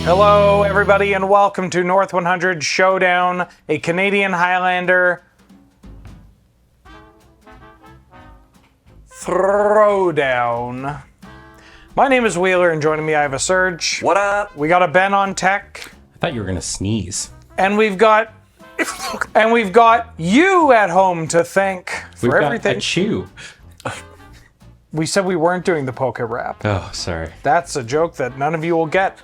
Hello, everybody, and welcome to North 100 Showdown, a Canadian Highlander throwdown. My name is Wheeler, and joining me I have a Serge. What up? We got a Ben on tech. I thought you were gonna sneeze. And we've got you at home to thank for We've got everything. a chew. We said we weren't doing the poke rap. Oh, sorry. That's a joke that none of you will get.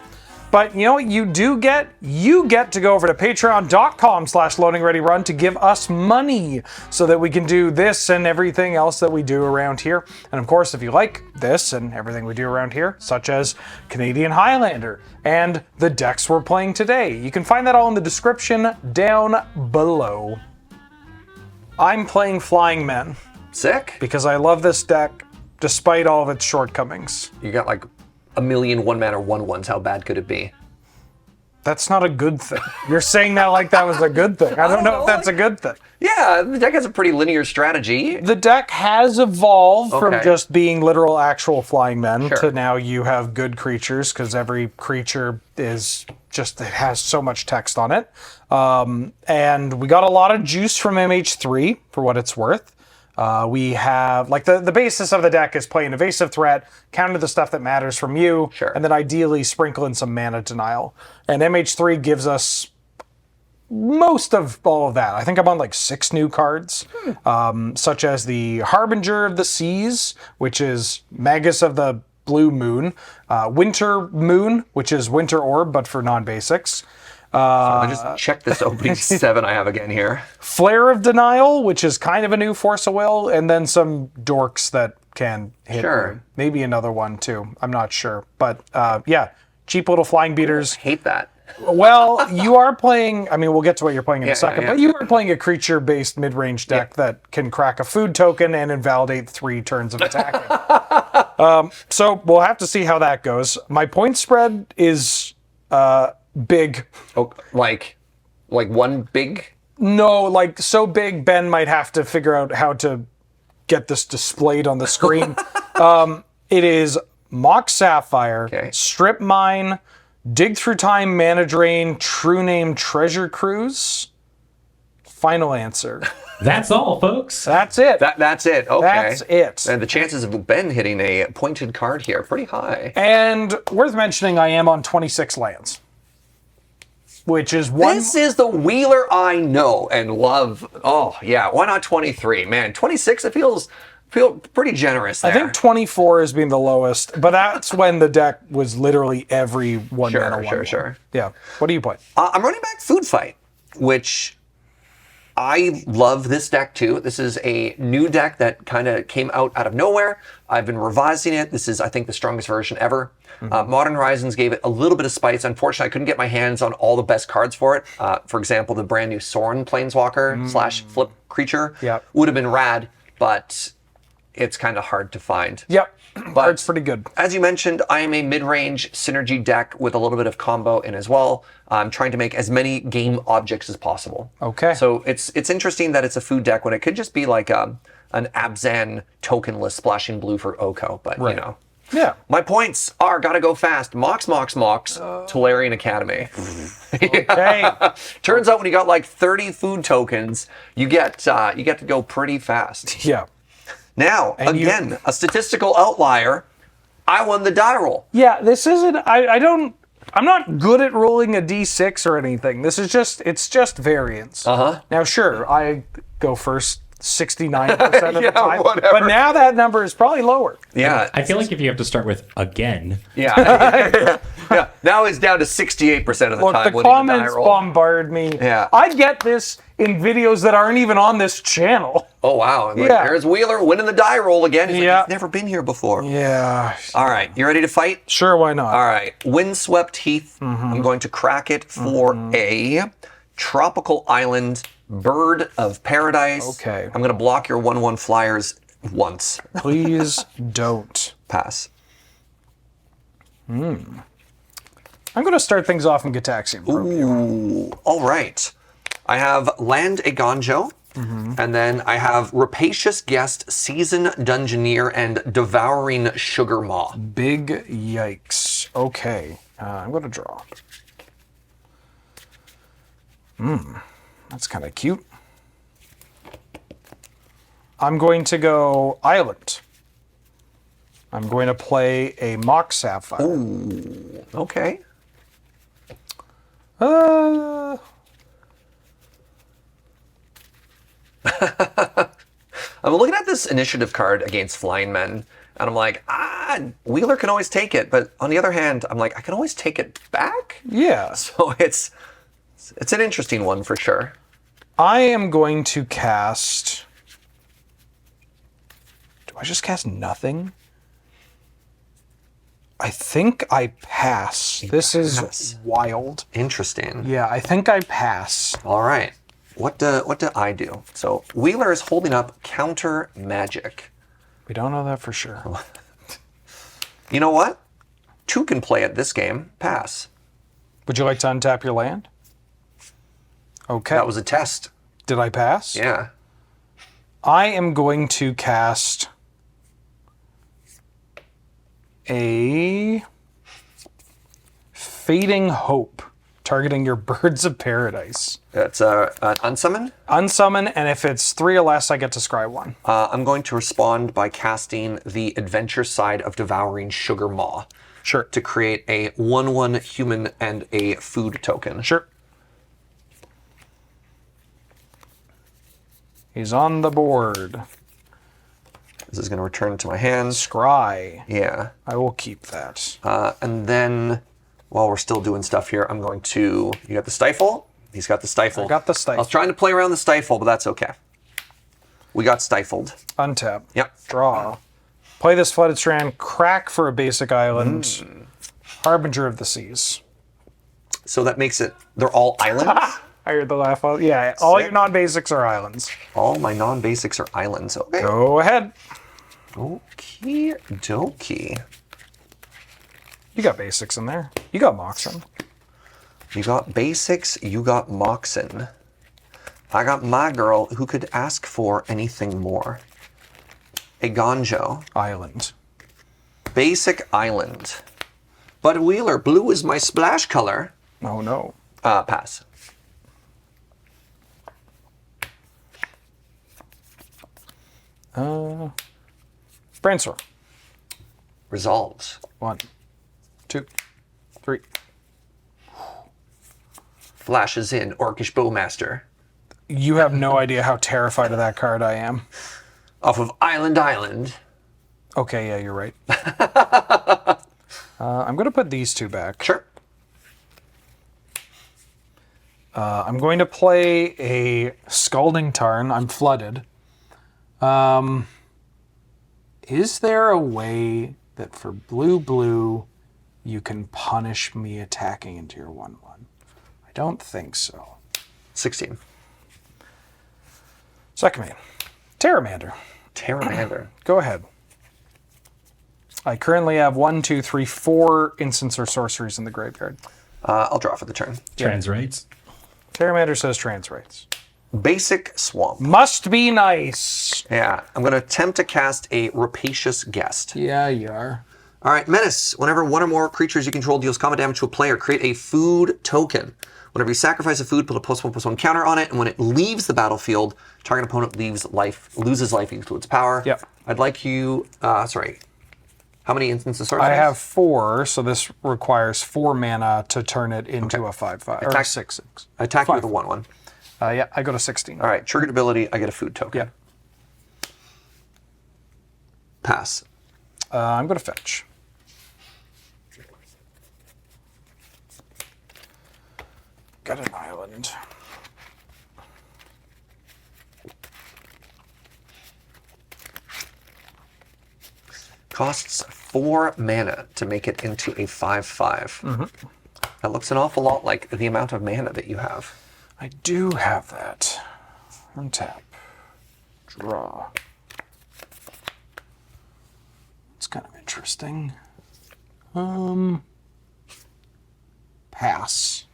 But you know what you do get? You get to go over to patreon.com/loadingreadyrun to give us money so that we can do this and everything else that we do around here. And of course, if you like this and everything we do around here, such as Canadian Highlander and the decks we're playing today, you can find that all in the description down below. I'm playing Flying Men Sick. because I love this deck despite all of its shortcomings. You got like a million one-mana 1/1s. How bad could it be? That's not a good thing. You're saying that like that was a good thing. I don't know if that's a good thing. Yeah, the deck has a pretty linear strategy. The deck has evolved from Okay. just being literal actual flying men Sure. to now you have good creatures because every creature is just, it has so much text on it. And we got a lot of juice from MH3 for what it's worth. We have, like, the basis of the deck is play an evasive threat, counter the stuff that matters from you, Sure. and then ideally sprinkle in some mana denial. And MH3 gives us most of all of that. I think I'm on like 6 new cards, such as the Harbinger of the Seas, which is Magus of the Blue Moon, Winter Moon, which is Winter Orb, but for non-basics. I just checked this opening 7 I have again here. Flare of Denial, which is kind of a new Force of Will, and then some dorks that can hit. Sure. Maybe another one too. I'm not sure. But yeah, cheap little flying beaters. Hate that. Well, you are playing, I mean, we'll get to what you're playing in a second, yeah. but you are playing a creature-based mid-range deck that can crack a food token and invalidate 3 turns of attacking. So we'll have to see how that goes. My point spread is big. Oh, like one big. No, like so big, Ben might have to figure out how to get this displayed on the screen. It is Mock Sapphire, Okay. Strip Mine, Dig Through Time, Mana Drain, True Name Treasure Cruise. Final answer. That's all, folks. That's it. That's it. Okay. That's it. And the chances of Ben hitting a pointed card here are pretty high. And worth mentioning, I am on 26 lands, which is one. This is the Wheeler I know and love. Oh yeah, why not 23? Man, 26. It feel pretty generous there. I think 24 has been the lowest, but that's when the deck was literally every one mana one. Sure. Yeah. What do you play? I'm running back Food Fight, which I love this deck too. This is a new deck that kind of came out of nowhere. I've been revising it. This is, I think, the strongest version ever. Modern Horizons gave it a little bit of spice. Unfortunately, I couldn't get my hands on all the best cards for it. For example, the brand new Sorin Planeswalker / flip creature would have been rad, but it's kind of hard to find. Yep. But It's pretty good. As you mentioned, I am a mid-range synergy deck with a little bit of combo in as well. I'm trying to make as many game objects as possible. Okay. So it's interesting that it's a food deck when it could just be like an Abzan tokenless splashing blue for Oko, but you know. Yeah. My points are gotta go fast. Mox, Tolarian Academy. Okay. Turns out when you got like 30 food tokens, you get to go pretty fast. Yeah. Now, again, a statistical outlier. I won the die roll. Yeah, this isn't, I'm not good at rolling a d6 or anything. This is it's just variance. Now, sure, I go first 69% of the time, whatever. but now that number is probably lower. Yeah. I feel like if you have to start with again. Yeah. Yeah. Now it's down to 68% of the Look, time. the winning comments die roll. bombard me. Yeah. I get this in videos that aren't even on this channel. Oh, wow. And Yeah. there's Wheeler winning the die roll again. He's Yeah. like, he's never been here before. Yeah. All right. You ready to fight? Sure, why not? All right. Windswept Heath. I'm going to crack it for a tropical island bird of paradise. Okay. I'm going to block your 1/1 flyers once. Please don't. Pass. I'm going to start things off in Gitaxian. Ooh. All right. I have Land Agonjo. And then I have Rapacious Guest, Seasoned Dungeoneer, and Devouring Sugar Maw. Big yikes. Okay. I'm going to draw. That's kind of cute. I'm going to go Island. I'm going to play a Mock Sapphire. Ooh, okay. I'm looking at this initiative card against Flying Men, and I'm like, Wheeler can always take it, but on the other hand, I'm like, I can always take it back. Yeah. So it's an interesting one for sure. I am going to cast... Do I just cast nothing? I think I pass. This is wild. Interesting. Yeah, I think I pass. All right. What do I do? So Wheeler is holding up counter magic. We don't know that for sure. You know what? 2 can play at this game. Pass. Would you like to untap your land? Okay. That was a test. Did I pass? Yeah. I am going to cast a Fading Hope, targeting your Birds of Paradise. That's an unsummon. Unsummon, and if it's 3 or less, I get to scry 1. I'm going to respond by casting the Adventure Side of Devouring Sugar Maw Sure. to create a 1/1 human and a food token. Sure. He's on the board. This is going to return to my hand. Scry. Yeah. I will keep that. And then, while we're still doing stuff here, I'm going to... You got the Stifle? He's got the Stifle. I got the I Stifle. was trying to play around the Stifle, but that's okay. We got Stifled. Untap. Yep. Draw. Play this Flooded Strand. Crack for a basic island. Harbinger of the Seas. So that makes it... They're all islands? I heard the laugh. Yeah, all Sick. your non-basics are islands. All my non-basics are islands. Okay. Go ahead. Okie dokie. You got basics in there. You got Moxon. You got basics, you got Moxon. I got my girl who could ask for anything more. A Gonjo. Island. Basic island. But Wheeler, blue is my splash color. Oh no. Pass. Brainstorm. Resolves. 1, 2, 3. Flashes in, Orcish Bowmaster. You have no idea how terrified of that card I am. Off of Island. Okay, yeah, you're right. I'm going to put these 2 back. Sure. I'm going to play a Scalding Tarn. I'm flooded. Is there a way that for blue, you can punish me attacking into your 1/1? I don't think so. 16. Second man. Terramander. Terramander. Go ahead. I currently have 1, 2, 3, 4 instants or sorceries in the graveyard. I'll draw for the turn. Trans rights. Terramander says trans rights. Basic Swamp. Must be nice. Yeah, I'm going to attempt to cast a Rapacious Guest. Yeah, you are. All right, Menace. Whenever 1 or more creatures you control deals combat damage to a player, create a food token. Whenever you sacrifice a food, put a +1/+1 counter on it, and when it leaves the battlefield, target opponent loses life equal to its power. Yep. I'd like you... sorry. How many instances? Sorry, I have 4, so this requires 4 mana to turn it into a 5/5 or a Attack- 6/6. I attack you with a 5. 1/1. Yeah, I go to 16. All right, triggered ability, I get a food token. Yeah. Pass. I'm going to fetch. Got an island. Costs 4 mana to make it into a 5/5. That looks an awful lot like the amount of mana that you have. I do have that. Untap. Draw. It's kind of interesting. Pass.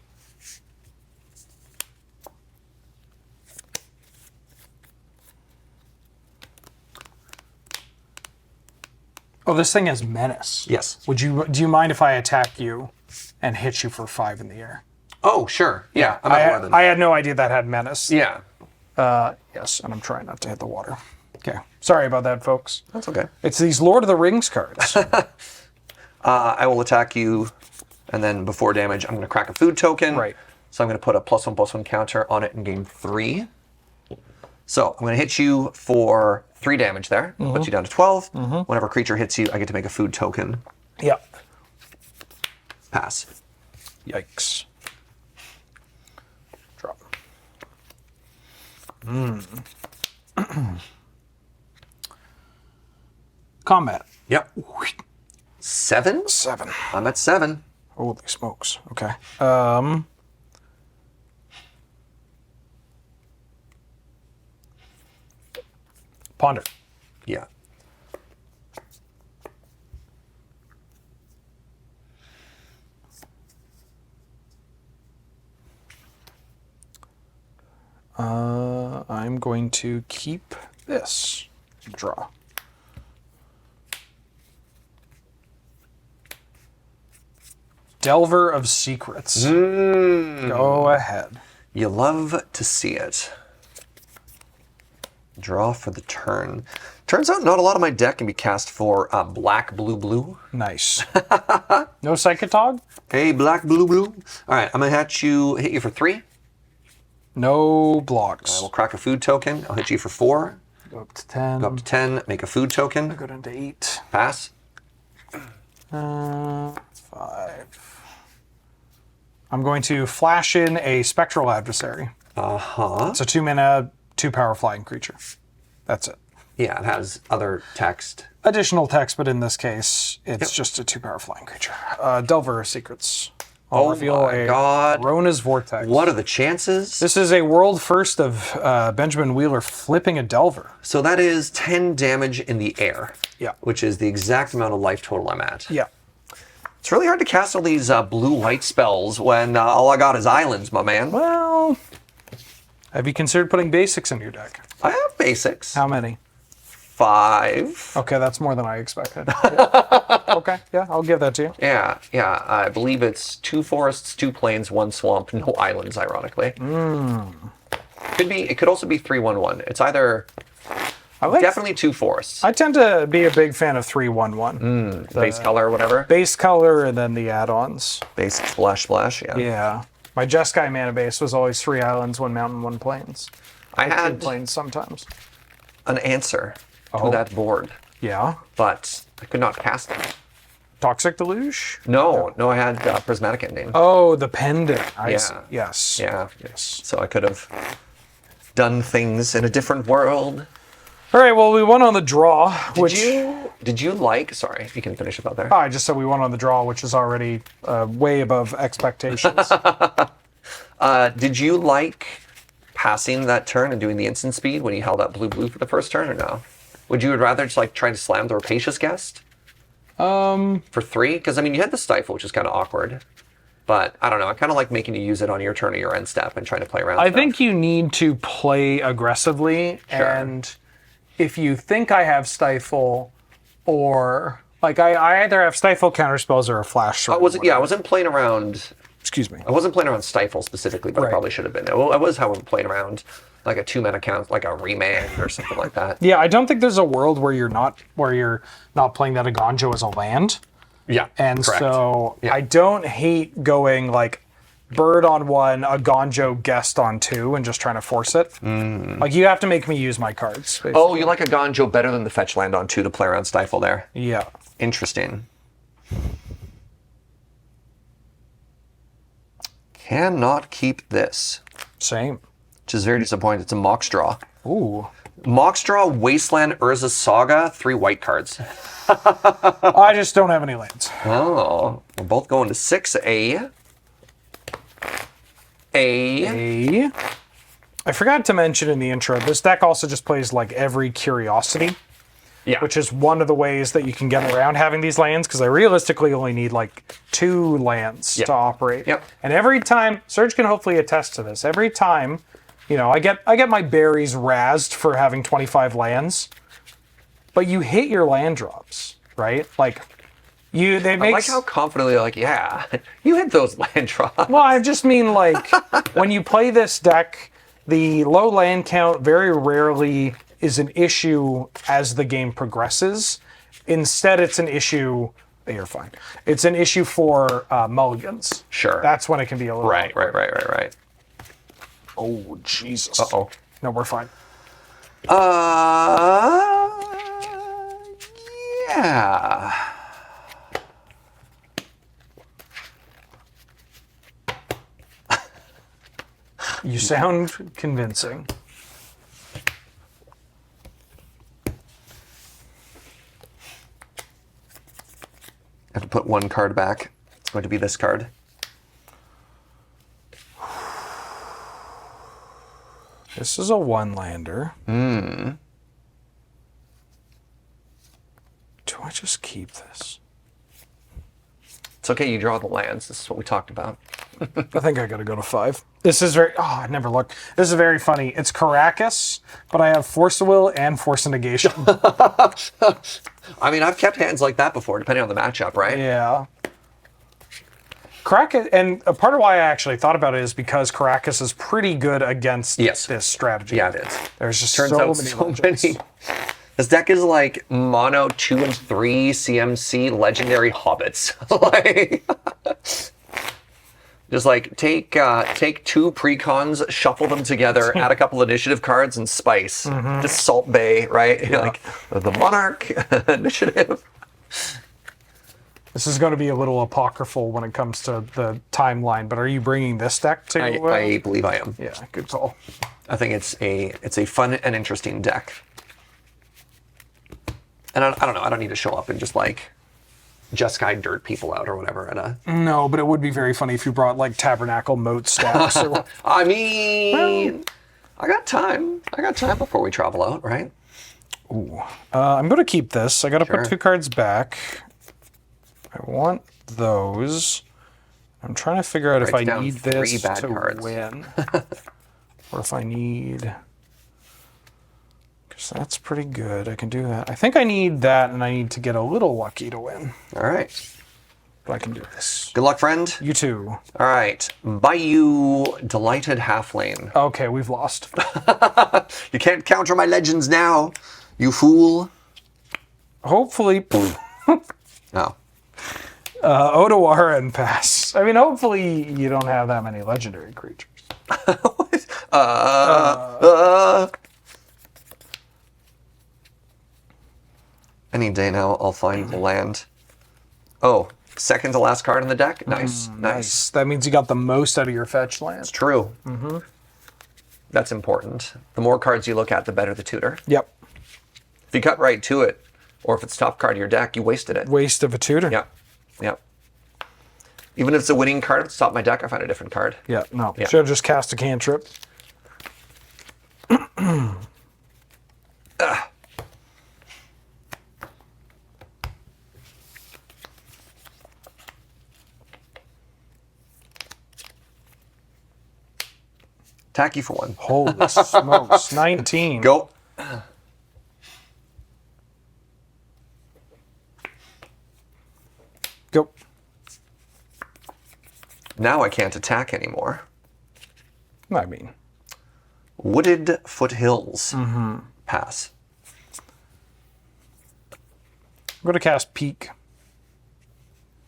Oh, this thing has menace. Yes. Do you mind if I attack you and hit you for 5 in the air? Oh, sure. Yeah, I'm at more than. I had no idea that had menace. Yeah, Yes, and I'm trying not to hit the water. Okay. Sorry about that, folks. that's okay. It's these Lord of the Rings cards. I will attack you, and then before damage, I'm going to crack a food token. Right. So I'm going to put a +1/+1 counter on it and gain 3. So I'm going to hit you for 3 damage there. Puts you down to 12. Whenever a creature hits you, I get to make a food token. Yeah. Pass. Yikes. Drop. Combat. Yep. 7? 7. I'm at 7. Holy smokes. Okay. Ponder. Yeah. I'm going to keep this. Draw. Delver of Secrets. Go ahead. You love to see it. Draw for the turn. Turns out not a lot of my deck can be cast for black, blue, blue. Nice. No Psychotog? Hey, black, blue, blue. All right, I'm going to hit you for 3. No I blocks. will crack a food token. I'll hit you for 4. Go up to 10. Go up to 10, make a food token. Go down to 8. Pass. 5. I'm going to flash in a Spectral Adversary. Uh-huh. It's a 2-mana, 2-power flying creature. That's it. Yeah, it has other text. Additional text, but in this case, it's just a 2-power flying creature. Delver of Secrets. I'll reveal my God. Rona's Vortex. What are the chances? This is a world first of Benjamin Wheeler flipping a Delver. So that is 10 damage in the air. Yeah. Which is the exact amount of life total I'm at. Yeah. It's really hard to cast all these blue-white spells when all I got is islands, my man. Well, have you considered putting basics in your deck? I have basics. How many? 5. Okay, that's more than I expected. Yeah. Okay, yeah, I'll give that to you. Yeah. I believe it's 2 forests, 2 plains, 1 swamp, no islands, ironically. It could also be 3/1/1. It's either definitely 2 forests. I tend to be a big fan of 3/1/1. Base color or whatever. Base color and then the add-ons. Base splash, yeah. Yeah. My Jeskai mana base was always 3 islands, 1 mountain, 1 plains. I 2 had plains sometimes. an answer to that board, Yeah. but I could not cast it. Toxic Deluge? No, I had Prismatic Ending. Oh, the pendant. I see. Yeah. Yes. Yeah. Yes. So I could have done things in a different world. All right, well, we won on the draw, which... Did you like... Sorry, you can finish about there. Oh, I just said we won on the draw, which is already way above expectations. Did you like passing that turn and doing the instant speed when you held up blue for the first turn, or no? Would you rather just like try to slam the Rapacious Guest? For 3? Because I mean, you had the Stifle, which is kind of awkward. But I don't know. I kind of like making you use it on your turn or your end step and trying to play around. I think you need to play aggressively, and if you think I have Stifle, or like I either have Stifle counterspells or a flash. I wasn't playing around. Excuse me. I wasn't playing around Stifle specifically, but I probably should have been. I was, however, playing around like a 2-mana count, like a Remand or something like that. Yeah, I don't think there's a world where you're not playing that Agonjo as a land. Yeah, And correct. so Yeah. I don't hate going like bird on 1, Agonjo guest on 2, and just trying to force it. Like you have to make me use my cards. Basically. Oh, you like a Gonjo better than the fetch land on 2 to play around Stifle there. Yeah. Interesting. Cannot keep this, Same. which is very disappointing. It's a Moxdraw. Ooh. Moxdraw, Wasteland, Urza Saga, 3 white cards. I just don't have any lands. Oh, we're both going to 6A. I forgot to mention in the intro, this deck also just plays like every Curiosity, Yeah. which is one of the ways that you can get around having these lands, because I realistically only need like 2 lands to operate. Yep. And every time, Serge can hopefully attest to this, every time, I get my berries razzed for having 25 lands, but you hit your land drops, right? Like They I make like how confidently you're like, yeah, you hit those land drops. Well, I just mean like when you play this deck, the low land count very rarely is an issue as the game progresses. Instead, it's an issue. You're fine. It's an issue for mulligans. Sure. That's when it can be a little Right. Oh Jesus. Uh-oh. No, we're fine. Yeah. You sound convincing. I have to put one card back. It's going to be this card. This is a one-lander. Do I just keep this? It's okay, you draw the lands. This is what we talked about. I think I gotta go to 5. This is very, I never looked. This is very funny. It's Caracas, but I have Force of Will and Force of Negation. I mean, I've kept hands like that before, depending on the matchup, right? Yeah. Caracas, and a part of why I actually thought about it is because Caracas is pretty good against this strategy. Yeah, it is. There's just Turns so out many so legends. many. This deck is like mono 2 and 3 CMC legendary hobbits. Like, just like take 2 precons, shuffle them together, add a couple initiative cards, and spice. Just Salt Bay, right? You're like the Monarch initiative. This is going to be a little apocryphal when it comes to the timeline, but are you bringing this deck to? I believe I am. Yeah, good call. I think it's a fun and interesting deck. And I don't know. I don't need to show up and just like Jeskai dirt people out or whatever at a. No, but it would be very funny if you brought like Tabernacle Moat stacks. Or... I mean, I got time. I got time before we travel out, right? Ooh. I'm going to keep this. I got to Sure. put 2 cards back. I want those. I'm trying to figure out if I Writes down need 3 this bad to cards. win. Or if I need... Because that's pretty good. I can do that. I think I need that, and I need to get a little lucky to win. All right. But I can do this. Good luck, friend. You too. All right. Bayou Delighted Halflane. Okay, we've lost. You can't counter my legends now, you fool. Hopefully... Oh. Otawara and pass. I mean, hopefully you don't have that many legendary creatures. Any day now, I'll find the land. Oh, second to last card in the deck? Nice, nice. That means you got the most out of your fetch land. True. That's important. The more cards you look at, the better the tutor. Yep. If you cut right to it, or if it's top card of your deck, you wasted it. Waste of a tutor. Yeah, yeah. Even if it's a winning card at the top of my deck, I find a different card. Yeah, no. Yeah. Should have just cast a cantrip. Attack you for 1. Holy smokes. 19. Go. Go. Now I can't attack anymore. I mean, Wooded Foothills. Pass. I'm going to cast Peak.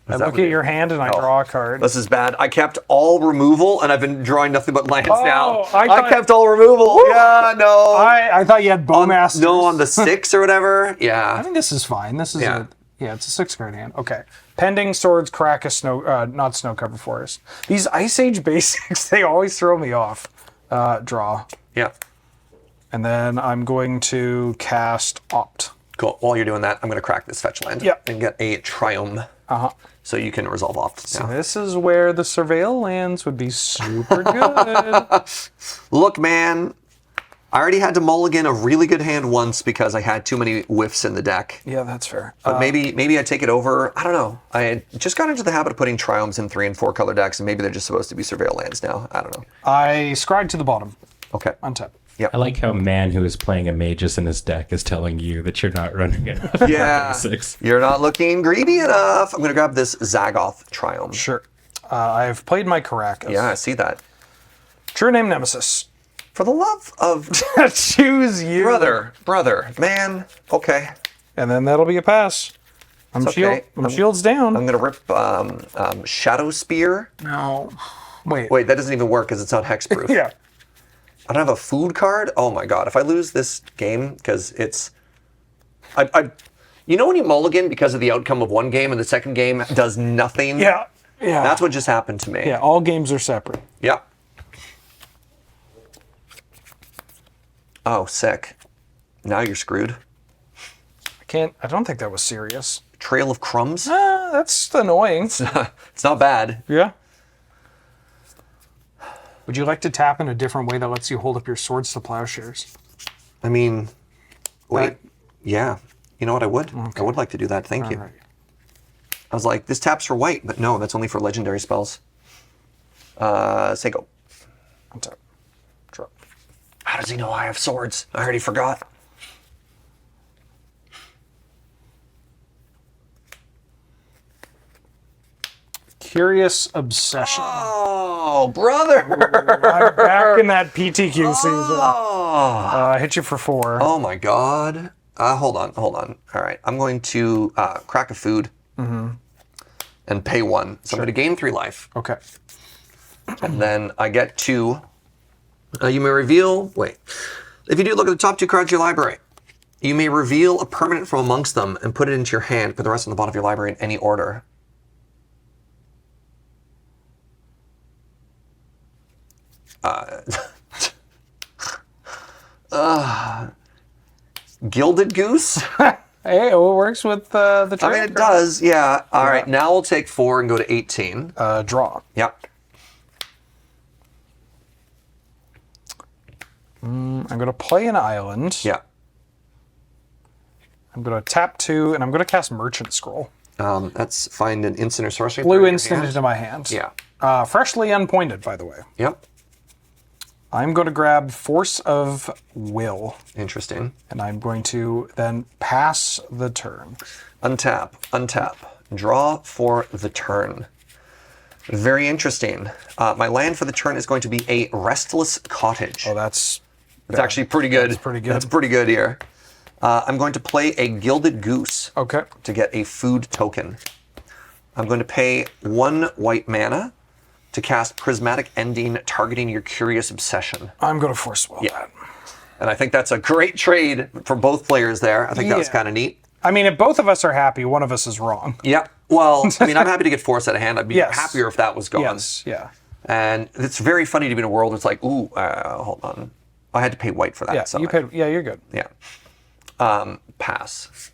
I that look what at you- your hand and I draw a card. This is bad. I kept all removal, and I've been drawing nothing but lands now. I thought- kept all removal. Yeah, no. I thought you had Bowmasters. No, on the 6 or whatever. I Yeah. think this is fine. This is Yeah. it's a 6-card hand. Okay. Pending Swords, Caracas, not Snow Cover Forest. These Ice Age basics, they always throw me off. Draw. Yeah. And then I'm going to cast Opt. Cool. While you're doing that, I'm going to crack this fetch land. Yeah. And get a Triumph. Uh-huh. So you can resolve off. So now. this is where the Surveil lands would be super good. Look, man. I already had to mulligan a really good hand once because I had too many whiffs in the deck. Yeah, that's fair. But maybe I take it over. I don't know. I had just got into the habit of putting Triumphs in 3 and 4 color decks, and maybe they're just supposed to be Surveil lands now. I don't know. I scryed to the bottom. Okay. Untap. Yep. I like how man who is playing a magus in his deck is telling you that you're not running enough. Yeah. Basics. You're not looking greedy enough. I'm going to grab this Zagoth Triumph. Sure. I've played my Caracas. Yeah, I see that. True name Nemesis. For the love of Choose you. brother, man. Okay. And then that'll be a pass. I'm okay. shields down. I'm going to rip Shadow Spear. No. Wait. Wait, that doesn't even work because it's not hexproof. Yeah. I don't have a food card? Oh my god. If I lose this game, because it's... you know when you mulligan because of the outcome of one game and the second game does nothing? Yeah. Yeah. That's what just happened to me. Yeah, all games are separate. Yep. Oh, sick. Now you're screwed. I don't think that was serious. Trail of Crumbs? That's annoying. It's not bad. Yeah. Would you like to tap in a different way that lets you hold up your swords to plowshares? I mean, wait. Right. Yeah. You know what? I would. I would like to do that. Thank you. All right. I was like, this taps for white, but no, that's only for legendary spells. Say go. Untap. Drop. How does he know I have swords? I already forgot. Curious Obsession. Oh, brother! I'm back in that PTQ season. Oh, I hit you for 4. oh my god. Hold on. All right, I'm going to crack a food and pay 1. So I'm going to gain 3 life. Okay. And then I get 2. You may reveal... Wait. If you do, look at the top 2 cards of your library. You may reveal a permanent from amongst them and put it into your hand. Put the rest on the bottom of your library in any order. Gilded Goose? Hey, it works with the I trade mean, it card. does, yeah. All right, now we'll take 4 and go to 18. Draw. Yep. I'm going to play an island. Yeah. I'm going to tap 2, and I'm going to cast Merchant Scroll. Let's find an instant or sorcery. Blue put it in your instant hand. into my hand. Yeah. Freshly unpointed, by the way. Yep. I'm going to grab Force of Will, Interesting. and I'm going to then pass the turn. Untap. Draw for the turn. Very interesting. My land for the turn is going to be a Restless Cottage. Oh, that's... It's actually pretty good. That's pretty good. That's pretty good here. I'm going to play a Gilded Goose Okay. to get a food token. I'm going to pay 1 white mana to cast Prismatic Ending, targeting your Curious Obsession. I'm going to Force Will that. And I think that's a great trade for both players there. I think that was Yeah. kind of neat. I mean, if both of us are happy, one of us is wrong. Yeah. Well, I mean, I'm happy to get Force out of hand. I'd be Yes. happier if that was gone. Yes, yeah. And it's very funny to be in a world where it's like, ooh, hold on. I had to pay white for that. Yeah, so you paid. Yeah, you're good. Yeah. Pass.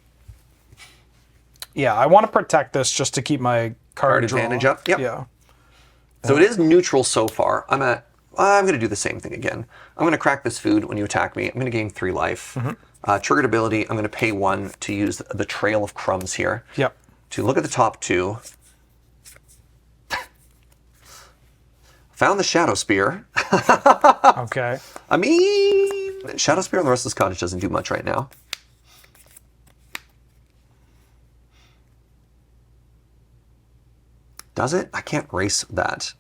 Yeah, I want to protect this just to keep my card draw. advantage up, yep. Yeah. So it is neutral so far. I'm going to do the same thing again. I'm going to crack this food when you attack me. I'm going to gain 3 life. Triggered ability, I'm going to pay 1 to use the Trail of Crumbs here. Yep. To look at the top 2. Found the Shadow Spear. Okay. I mean, Shadow Spear on the Restless Cottage doesn't do much right now. Does it? I can't race that.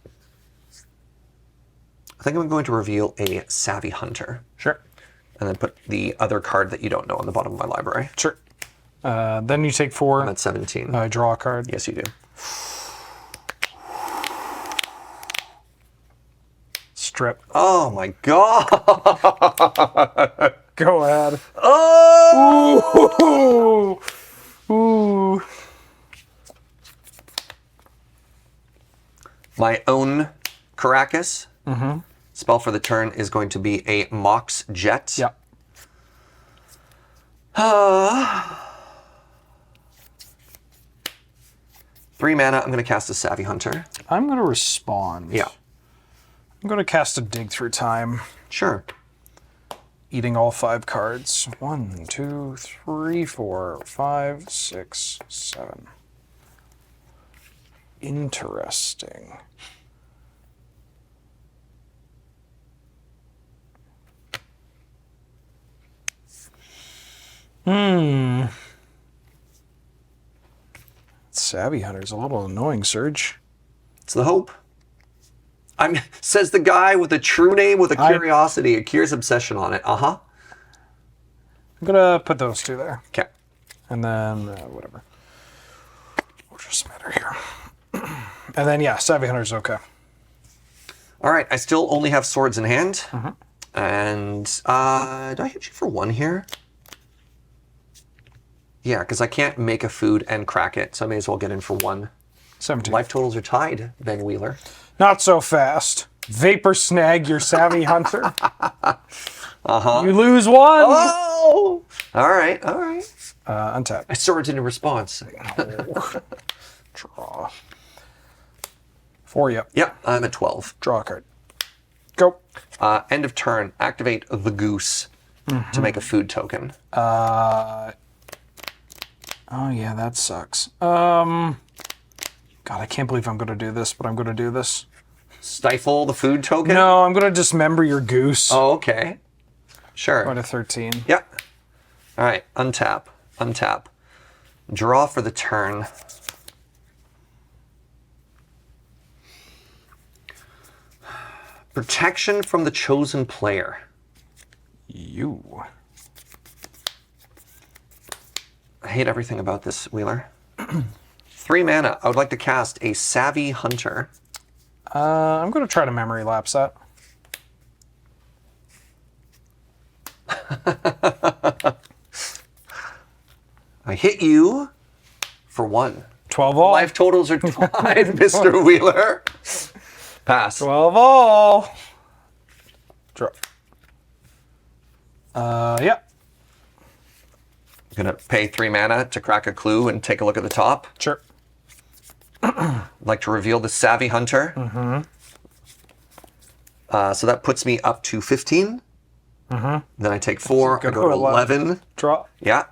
I think I'm going to reveal a Savvy Hunter. Sure. And then put the other card that you don't know on the bottom of my library. Sure. Then you take 4. I'm at 17. I draw a card. Yes, you do. Strip. Oh my god! Go ahead. Oh! Ooh. Ooh. My own Caracas. Spell for the turn is going to be a Mox Jet. Yep. 3 mana. I'm going to cast a Savvy Hunter. I'm going to respond. Yeah. I'm going to cast a Dig Through Time, Sure. eating all 5 cards. 1, 2, 3, 4, 5, 6, 7. Interesting. Savvy Hunter's a little annoying, Serge. It's the hope. Says the guy with a true name with a curiosity, a curious obsession on it. Uh-huh. I'm gonna put those two there. Okay. And then, whatever. We'll just matter here. And then, yeah, Savvy Hunter's okay. All right, I still only have swords in hand. And do I hit you for 1 here? Yeah, because I can't make a food and crack it, so I may as well get in for 1. 17. Life totals are tied, Ben Wheeler. Not so fast. Vapor Snag your Savvy Hunter. You lose 1. Oh! All right. Untap. I swords in response. Draw. 4, yep. Yep, I'm at 12. Draw a card. Go. End of turn. Activate the goose to make a food token. Oh, yeah, that sucks. God, I can't believe I'm going to do this, but I'm going to do this. Stifle the food token? No, I'm going to dismember your goose. Oh, okay. Sure. Go to 13. Yep. All right, untap. Draw for the turn. Protection from the chosen player. You. I hate everything about this, Wheeler. 3 mana. I would like to cast a Savvy Hunter. I'm going to try to memory lapse that. I hit you for 1. 12 all. Life totals are tied, Mr. Wheeler. Pass. 12 all. Draw. Yeah. Gonna pay 3 mana to crack a clue and take a look at the top. Sure. I'd like to reveal the Savvy Hunter. So that puts me up to 15. Then I take 4. I go to 11. Draw. Yeah.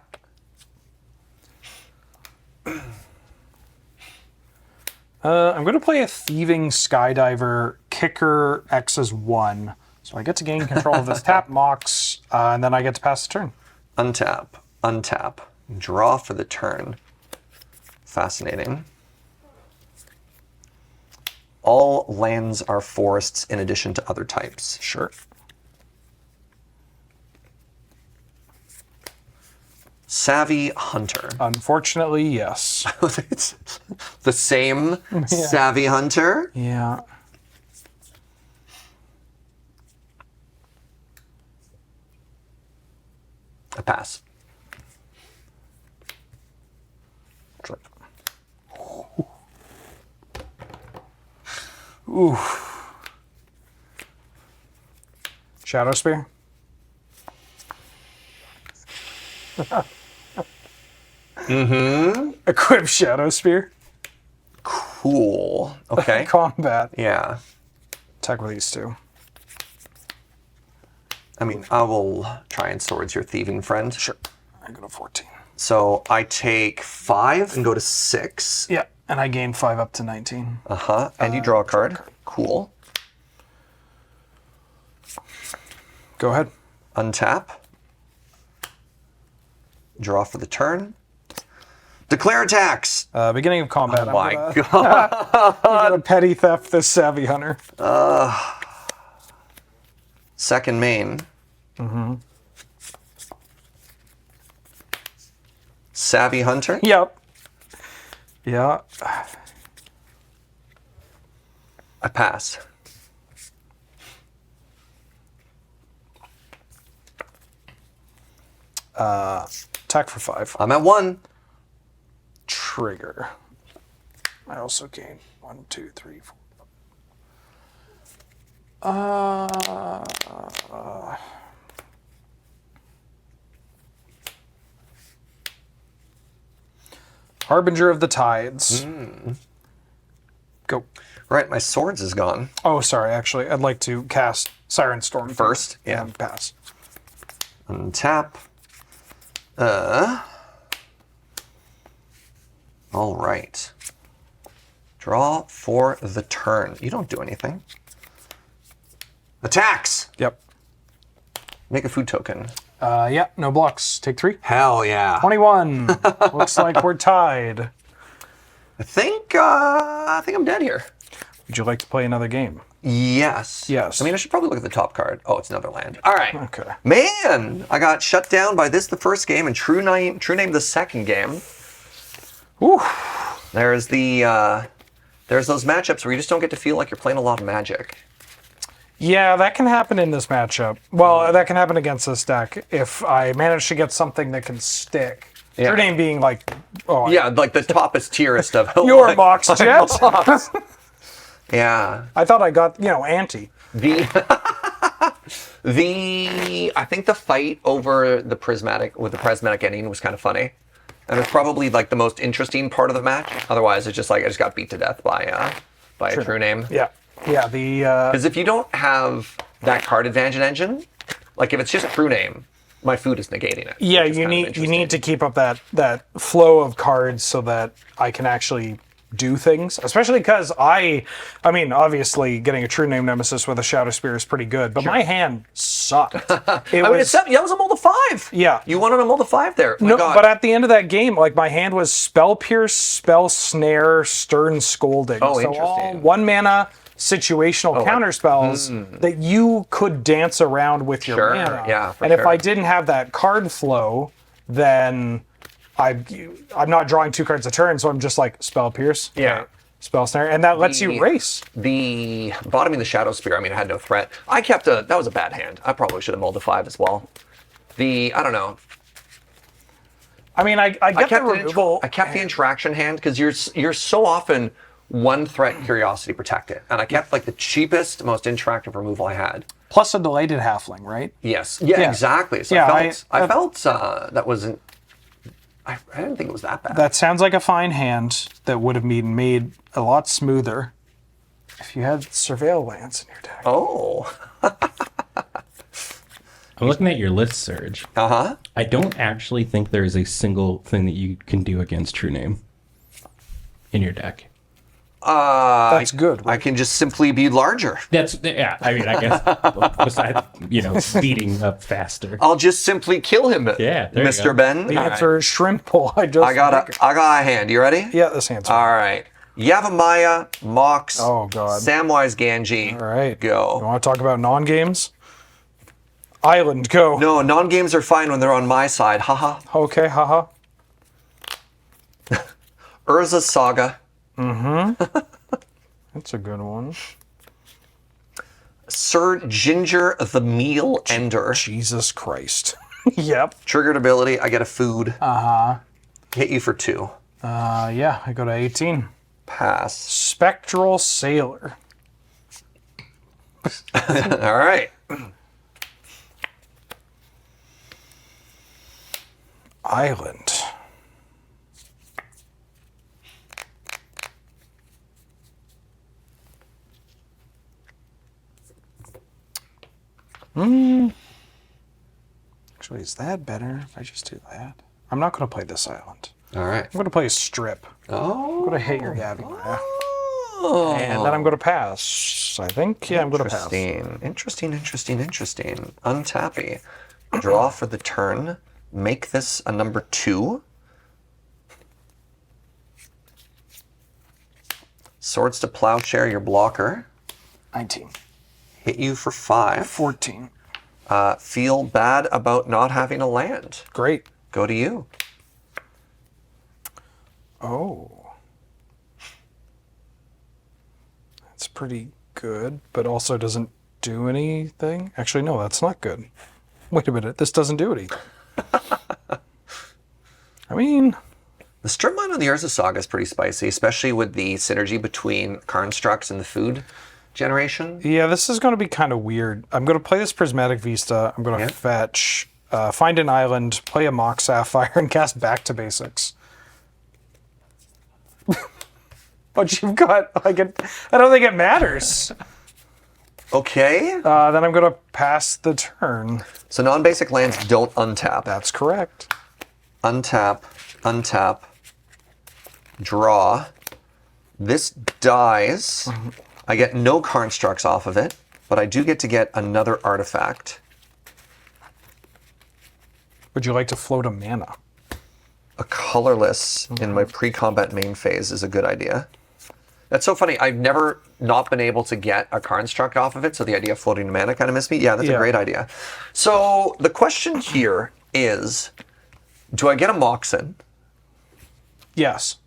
I'm going to play a Thieving Skydiver. Kicker X is 1. So I get to gain control of this tap Mox, and then I get to pass the turn. Untap. Draw for the turn. Fascinating. All lands are forests in addition to other types. Sure. Savvy Hunter. Unfortunately, yes. It's the same Savvy Hunter. Yeah. I pass. Ooh. Shadow Spear. Equip Shadow Spear. Cool. Okay. Combat. Yeah. Attack with these two. I mean, I will try and swords your thieving friend. Sure. I go to 14. So I take 5 and go to 6. Yeah, and I gain 5 up to 19. And you draw a card. Cool. Go ahead. Untap. Draw for the turn. Declare attacks. Beginning of combat. Oh my god. I'm gonna petty theft this Savvy Hunter. Second main. Savvy Hunter. Yep. Yeah. I pass. Attack for 5. I'm at 1. Trigger. I also gain 1, 2, 3, 4. Harbinger of the Tides. Go. Right, my swords is gone. Oh, sorry. Actually, I'd like to cast Siren Storm First, yeah. And pass. Untap. All right. Draw for the turn. You don't do anything. Attacks. Yep. Make a food token. Yeah, no blocks. Take 3. Hell yeah. 21. Looks like we're tied. I think I'm dead here. Would you like to play another game? Yes. Yes. I mean, I should probably look at the top card. Oh, it's another land. All right. Okay. Man, I got shut down by this the first game and True Name the second game. Ooh. There's those matchups where you just don't get to feel like you're playing a lot of Magic. Yeah, that can happen in this matchup. Well, that can happen against this deck if I manage to get something that can stick. Yeah. Your name being like, oh Yeah, like the toppest tierest of your like, Mox Jet. Yeah. I thought I got anti. I think the fight over the prismatic ending was kind of funny. And it's probably like the most interesting part of the match. Otherwise, it's just like I just got beat to death by a True Name. Yeah. Yeah. Because if you don't have that card advantage engine, like if it's just True Name, my food is negating it. Yeah, you need to keep up that flow of cards so that I can actually do things. Especially because I mean, obviously getting a True Name Nemesis with a Shadow Spear is pretty good, but my hand sucked. That was a mold of 5. Yeah. You wanted a mold of 5 there. My No, God. but at the end of that game, like my hand was Spell Pierce, Spell Snare, Stern Scolding. Oh, so all interesting. 1 mana situational counter spells that you could dance around with your Sure, mana. yeah, for and if sure. I didn't have that card flow, then I'm not drawing 2 cards a turn, so I'm just like Spell Pierce. Yeah. Okay, Spell Snare, and that lets you race. The bottoming the Shadow Spear, I mean, I had no threat. That was a bad hand. I probably should have molded 5 as well. I don't know. I mean, I get the removal. I kept the interaction hand because you're so often 1 threat Curiosity Protected. And I kept like the cheapest, most interactive removal I had. Plus a delighted halfling, right? Yes. Yeah, Yeah. exactly. So Yeah, I felt that wasn't. I didn't think it was that bad. That sounds like a fine hand that would have been made a lot smoother if you had Surveil Lance in your deck. Oh. I'm looking at your list, Serge. Uh-huh. I don't actually think there is a single thing that you can do against True Name in your deck. That's good. I can just simply be larger. Yeah. I mean, I guess besides beating up faster. I'll just simply kill him, Yeah, there you Mr. go. Ben. The answer is Shrimp Pull. I I got a hand. You ready? Yeah, this hand's All right. Yavimaya, Mox, Oh, God. Samwise Gamgee. All right. Go. You want to talk about non-games? Island, go. No, non-games are fine when they're on my side. Haha. Okay, haha. Urza's Saga. That's a good one. Sir Ginger the Meal Ender. Jesus Christ. Yep. Triggered ability. I get a food. Hit you for 2. Yeah, I go to 18. Pass. Spectral Sailor. All right. Island. Actually, is that better if I just do that? I'm not going to play this island. All right. I'm going to play Strip. Oh. I'm going to hit your Yavimaya. Oh. And then I'm going to pass. I think. Yeah, I'm going to pass. Interesting. Untappy. Draw for the turn. Make this a number 2. Swords to Plowshare, your blocker. 19. Hit you for 5. 14. Feel bad about not having a land. Great. Go to you. Oh. That's pretty good, but also doesn't do anything. Actually, no, that's not good. Wait a minute. This doesn't do anything. I mean, The strip mine on the Urza Saga is pretty spicy, especially with the synergy between Karnstructs and the food generation. yeah, this is going to be kind of weird. I'm going to play this Prismatic Vista. I'm going to fetch, find an island, play a Mox Sapphire, and cast Back to Basics. But you've got, I don't think it matters. Okay. Then I'm going to pass the turn. So non-basic lands don't untap. That's correct. Untap, draw. This dies. I get no Karnstructs off of it, but I do get to get another artifact. Would you like to float a mana? A colorless in my pre-combat main phase is a good idea. That's so funny. I've never not been able to get a construct off of it, so the idea of floating a mana kind of missed me. Yeah, that's a great idea. So the question here is, do I get a Moxen? Yes.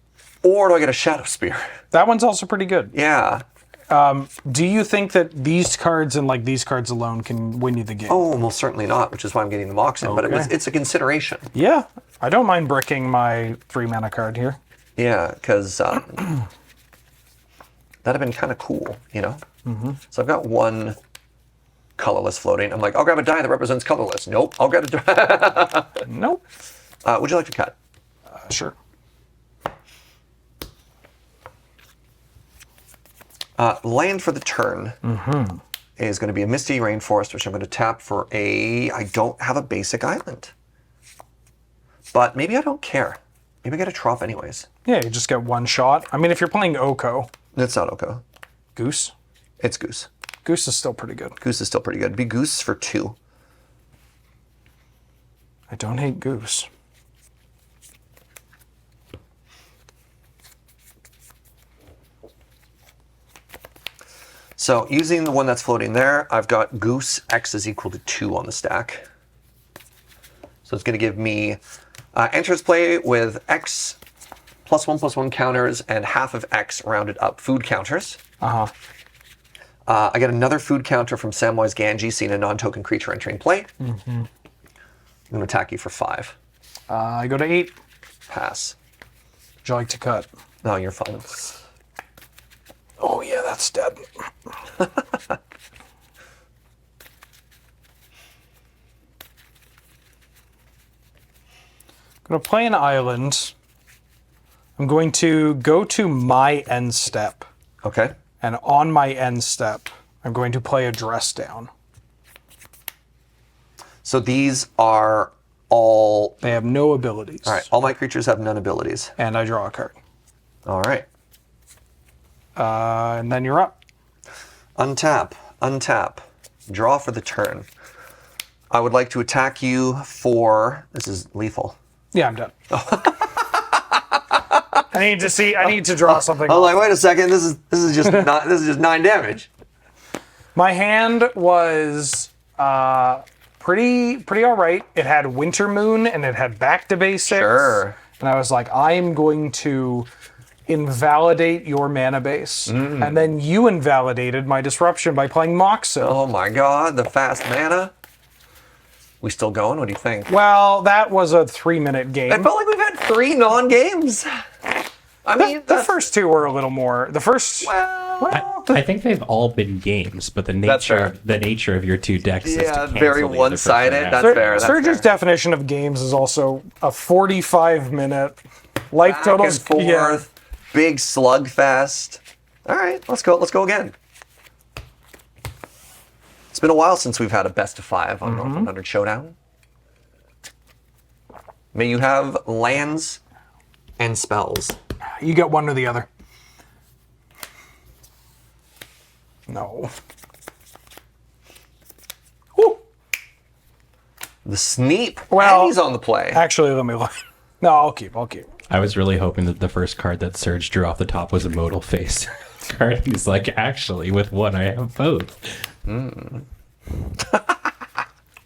Or do I get a Shadow Spear? That one's also pretty good. Yeah. Do you think that these cards and like these cards alone can win you the game? Oh, most certainly not, which is why I'm getting the Moxen, but it's a consideration. Yeah. I don't mind bricking my 3 mana card here. Yeah, because that'd have been kind of cool, you know? So I've got one colorless floating. I'm like, I'll grab a die that represents colorless. Nope, I'll grab a die. Nope. Would you like to cut? Sure. Land for the turn is going to be a Misty Rainforest, which I'm going to tap for a... I don't have a basic island. But maybe I don't care. Maybe I get a Trop anyways. Yeah, you just get one shot. I mean, if you're playing Oko. It's not Oko. Goose? It's Goose. Goose is still pretty good. Goose is still pretty good. It'd be Goose for 2. I don't hate Goose. So using the one that's floating there, I've got Goose X is equal to 2 on the stack. So it's going to give me enters play with X +1/+1 counters and half of X rounded up food counters. I get another food counter from Samwise Gamgee, seeing a non-token creature entering play. I'm going to attack you for 5. I go to 8. Pass. Would you like to cut? No, you're fine. Oh yeah, that's dead. I'm going to play an island. I'm going to go to my end step. Okay. And on my end step, I'm going to play a dress down. So these are all... They have no abilities. All right. All my creatures have none abilities. And I draw a card. All right. And then you're up. Untap. Untap. Draw for the turn. I would like to attack you for... This is lethal. Yeah, I'm done. I need to draw something. I'm like, wait a second. This is just not. This is just 9 damage. My hand was pretty all right. It had Winter Moon and it had back to basics. Sure. And I was like, I am going to invalidate your mana base. And then you invalidated my disruption by playing Moxo. Oh my god, the fast mana. We still going? What do you think? Well, that was a 3-minute game. I felt like we've had 3 non-games. I mean, the first 2 were a little more. The first... Well, I think they've all been games, but the nature of your 2 decks is to cancel very the other one-sided. person out. That's fair. That's Surge's fair. definition of games is also a 45-minute life Back totals. and forth, big slugfest. All right, let's go. Let's go again. It's been a while since we've had a best of 5 on North 100 Showdown. May you have lands and spells. You get one or the other. No. Woo. The Sneep. Well, and he's on the play. Actually, let me look. No, I'll keep. I was really hoping that the first card that Serge drew off the top was a modal face card. He's like, actually, with one, I have both.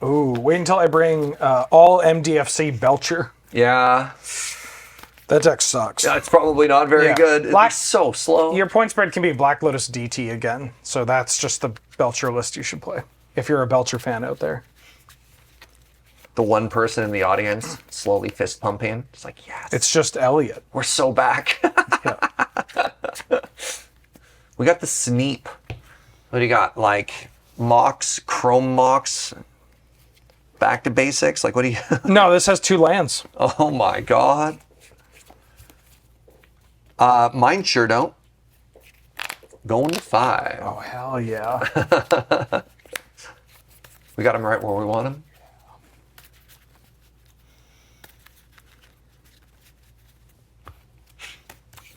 Ooh, wait until I bring all MDFC Belcher. Yeah. That deck sucks. It's probably not very good. Black- It's so slow. Your point spread can be Black Lotus DT again, so that's just the Belcher list you should play, if you're a Belcher fan out there. The one person in the audience slowly fist pumping. It's like, yes. It's just Elliot. We're so back. We got the Sneep. What do you got? Like Mox, Chrome Mox, back to basics? Like, what do you... No, this has 2 lands. Oh my god. Mine sure don't. Going to 5. Oh, hell yeah. We got him right where we want him.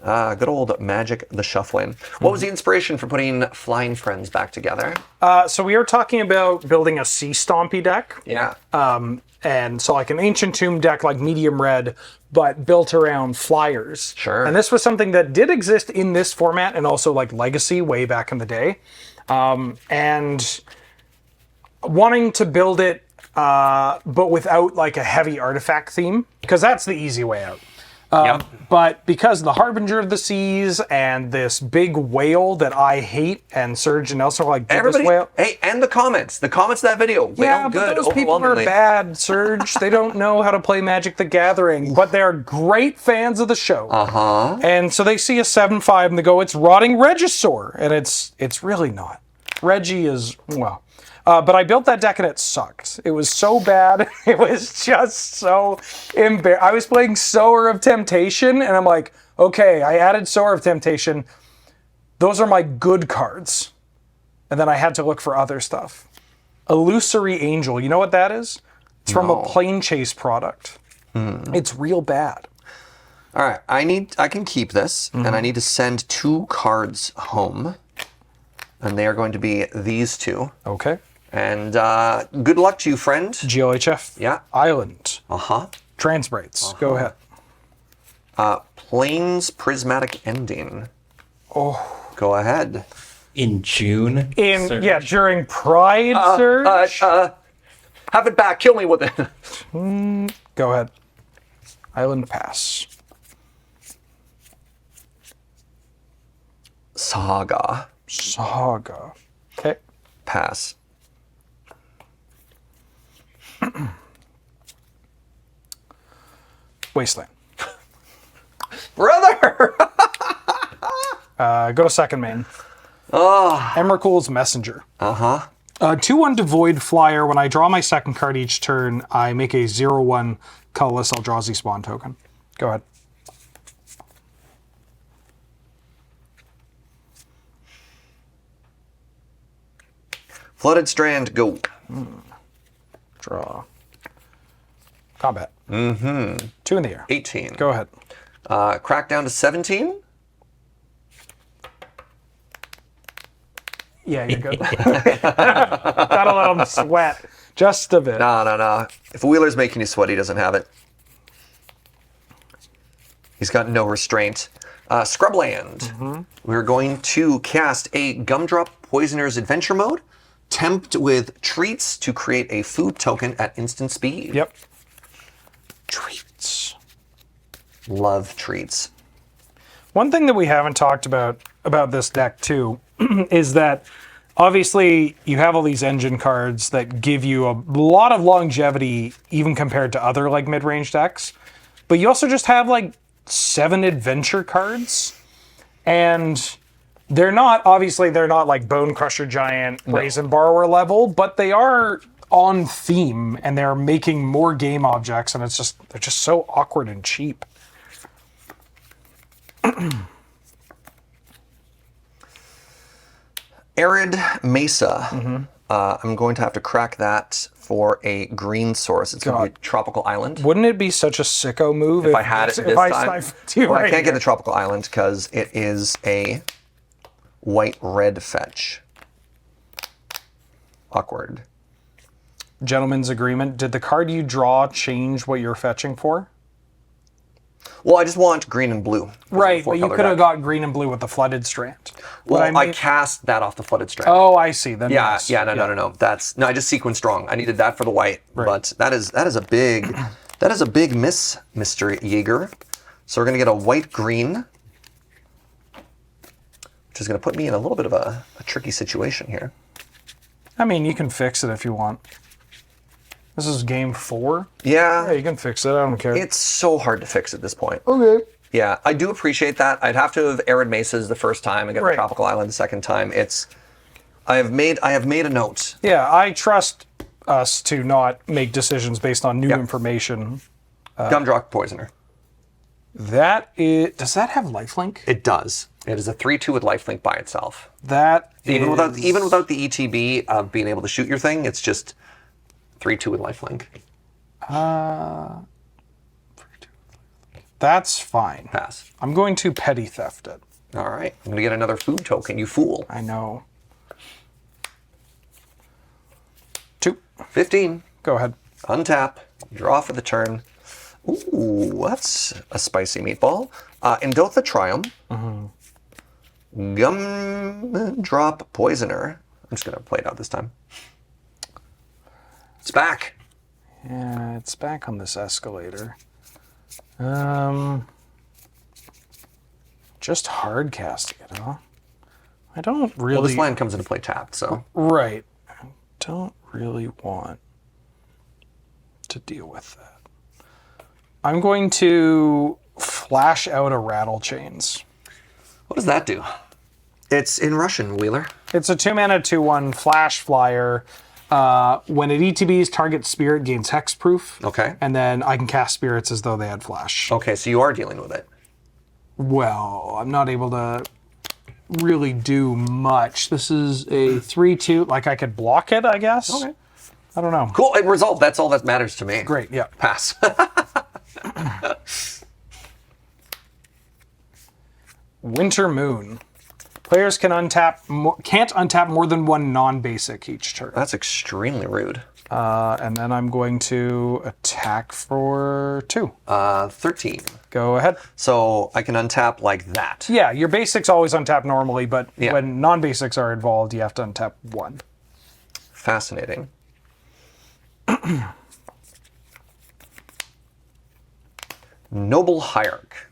Good old Magic the Shuffling. What was the inspiration for putting Flying Friends back together? So we are talking about building a Sea Stompy deck. Yeah. And so like an Ancient Tomb deck, like medium red, but built around flyers. Sure. And this was something that did exist in this format and also like Legacy way back in the day. And wanting to build it, but without like a heavy artifact theme, because that's the easy way out. Yep. But because the Harbinger of the Seas and this big whale that I hate, and Serge and Nelson were like, "Build this Everybody, whale." hey, and the comments of that video. Yeah, Whale good, but those people are overwhelmingly. bad, Serge. They don't know how to play Magic the Gathering, but they're great fans of the show. Uh-huh. And so they see a 7/5 and they go, "It's rotting Regisaur," and it's really not. Reggie is, well. But I built that deck and it sucked. It was so bad. It was just so embarrassing. I was playing Sower of Temptation and I'm like, okay, I added Sower of Temptation. Those are my good cards. And then I had to look for other stuff. Illusory Angel, you know what that is? It's from a Plane Chase product. It's real bad. All right, I can keep this, and I need to send 2 cards home. And they are going to be these 2. Okay. And good luck to you, friend. GLHF. Yeah. Island. Uh-huh. Transbrates. Go ahead. Plains Prismatic Ending. Oh. Go ahead. In June. Serge. During Pride, Serge. Have it back. Kill me with it. Go ahead. Island pass. Saga. Saga. Okay. Pass. Wasteland. Brother! Go to second main. Oh. Emrakul's Messenger. Uh-huh. 2/1 Devoid Flyer. When I draw my second card each turn, I make a 0/1 colorless Eldrazi Spawn token. Go ahead. Flooded Strand, go. Draw. Combat. 2 in the air. 18. Go ahead. Crack down to 17. Yeah, you're good. Gotta let him sweat just a bit. No. If Wheeler's making you sweat, he doesn't have it. He's got no restraint. Scrubland. We're going to cast a Gumdrop Poisoner's Adventure Mode. Tempt with treats to create a food token at instant speed. Yep. Treats. Love treats. One thing that we haven't talked about this deck too is that obviously you have all these engine cards that give you a lot of longevity even compared to other like mid-range decks, but you also just have like 7 adventure cards, and they're not like Bone Crusher Giant, Brazen Borrower level, but they are on theme and they're making more game objects, and they're just so awkward and cheap. Arid Mesa. I'm going to have to crack that for a green source. It's going to be a Tropical Island. Wouldn't it be such a sicko move If I had it this time. stifled you Well, I right can't get here? the Tropical Island because it is a white-red fetch. Awkward. Gentleman's agreement. Did the card you draw change what you're fetching for? Well, I just want green and blue. Right, but you could have got green and blue with the Flooded Strand. Well, But I cast that off the Flooded Strand. Oh, I see. Then Yeah, yes. yeah, no. I just sequenced wrong. I needed that for the white, Right. but that is a big miss, Mr. Jaeger. So we're gonna get a white green, which is gonna put me in a little bit of a tricky situation here. I mean, you can fix it if you want. This is game 4. Yeah, Yeah, you can fix it. I don't care. it's so hard to fix at this point. Okay. Yeah, I do appreciate that. I'd have to have Arid Mesas the first time and get the Right. Tropical Island the second time. I have made a note. Yeah, I trust us to not make decisions based on new Yeah. information. Gumdrop Poisoner. Does that have lifelink? It does. It is a 3/2 with lifelink by itself. That Even is- without the ETB of being able to shoot your thing, it's just 3/2 with lifelink. That's fine. Pass. I'm going to petty theft it. All right. I'm going to get another food token, you fool. I know. 2. 15. Go ahead. Untap. Draw for the turn. Ooh, that's a spicy meatball. Endotha Triumph. Gumdrop Poisoner. I'm just going to play it out this time. It's back. Yeah, it's back on this escalator. Just hard casting it, huh? I don't really... Well, this land comes into play tapped, so... Right. I don't really want to deal with that. I'm going to flash out a Rattle Chains. What does that do? It's in Russian, Wheeler. It's a 2-mana 2/1 flash flyer. When it ETBs, target spirit gains hexproof. Okay. And then I can cast spirits as though they had flash. Okay, so you are dealing with it. Well, I'm not able to really do much. This is a 3/2. Like, I could block it, I guess. Okay. I don't know. Cool, it resolved. That's all that matters to me. Great, yeah. Pass. Winter Moon. Players can't untap more than 1 non-basic each turn. That's extremely rude. And then I'm going to attack for 2. 13. Go ahead. So I can untap like that. Yeah, your basics always untap normally, but Yeah. when non-basics are involved, you have to untap 1. Fascinating. Noble Hierarch.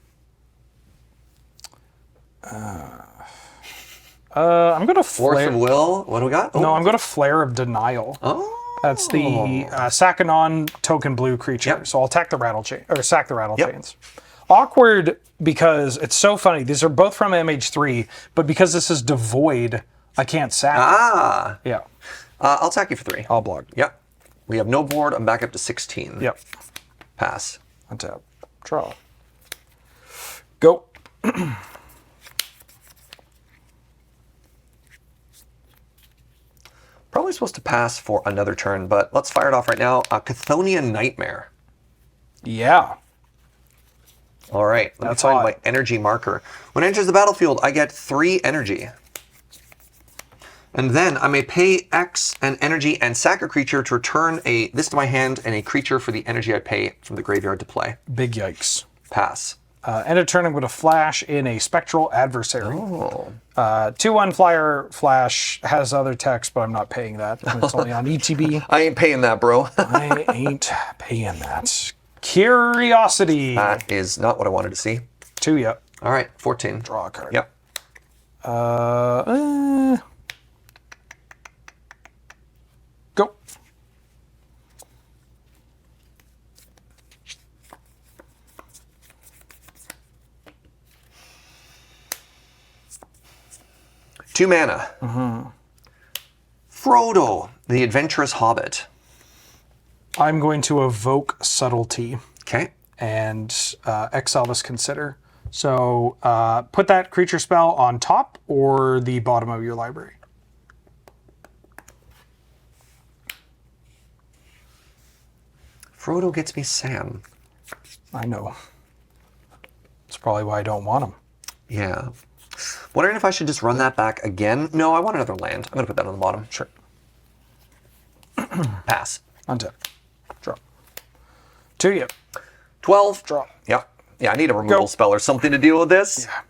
I'm going to Force flare. of Will. What do we got? Oh. No, I'm going to Flare of Denial. Oh. That's the sack a non-token blue creature. Yep. So I'll attack the Rattle Chain or sack the Rattle Yep. Chains. Awkward because it's so funny. These are both from MH3, but because this is devoid, I can't sack. Ah. Yeah, I'll attack you for 3. I'll block. Yep. We have no board. I'm back up to 16. Yep. Pass. Untap. Draw. Go. Probably supposed to pass for another turn, but let's fire it off right now. Chthonian Nightmare. Yeah. All right, let That's me find hot. my energy marker. When it enters the battlefield, I get 3 energy. And then I may pay X and energy and sack a creature to return this to my hand and a creature for the energy I pay from the graveyard to play. Big yikes. Pass. End of turn, I'm going to flash in a Spectral Adversary. Oh. 2/1 flyer flash has other text, but I'm not paying that. It's only on ETB. I ain't paying that, bro. I ain't paying that. Curiosity. That is not what I wanted to see. 2, yep. All right, 14. Draw a card. Yep. Go. Two mana. Frodo, the Adventurous Hobbit. I'm going to evoke Subtlety Okay. and exile this Consider. So put that creature spell on top or the bottom of your library. Frodo gets me Sam. I know. That's probably why I don't want him. Yeah. Wondering if I should just run that back again. No, I want another land. I'm going to put that on the bottom. Sure. Pass. Untap. Draw. 2, yep. 12. Draw. Yep. Yeah, I need a removal Go. spell or something to deal with this. Yeah.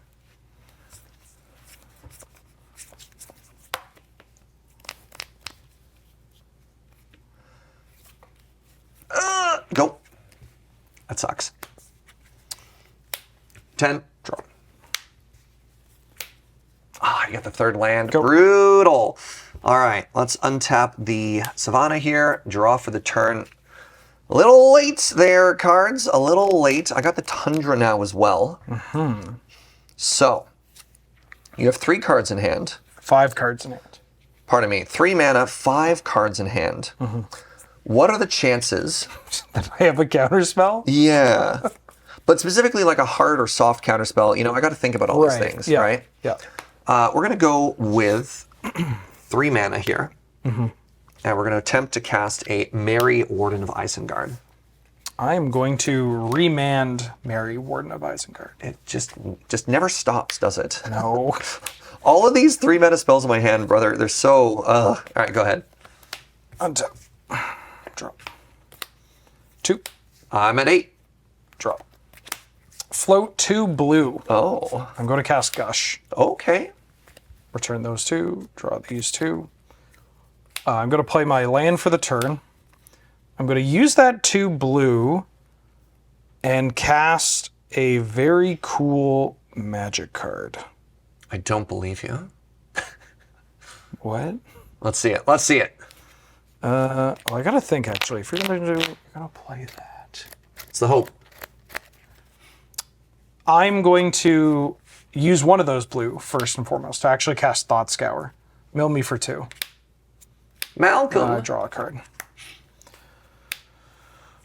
Go. That sucks. 10. Draw. Ah, you got the third land. Go. Brutal. All right, let's untap the Savannah here. Draw for the turn. A little late there, cards. A little late. I got the Tundra now as well. So, you have 3 cards in hand. 5 cards in hand. Pardon me. 3 mana, 5 cards in hand. What are the chances? I have a counter spell? Yeah. But specifically like a hard or soft counterspell, you know, I got to think about all these things, yeah. right? Yeah. We're going to go with 3 mana here. And we're going to attempt to cast a Merry Warden of Isengard. I am going to remand Mary, Warden of Isengard. It just never stops, does it? No. All of these 3-mana spells in my hand, brother, they're so... All right, go ahead. Untap. Drop. 2. I'm at 8. Drop. Float 2 blue. Oh, I'm going to cast Gush. okay. Return those 2. Draw these 2. I'm going to play my land for the turn. I'm going to use that 2 blue and cast a very cool magic card. I don't believe you. What? Let's see it. Let's see it. Well, I got to think, actually. If you're going to play that. It's the hope. I'm going to use one of those blue, first and foremost, to actually cast Thought Scour. Mill me for 2. Malcolm. Draw a card.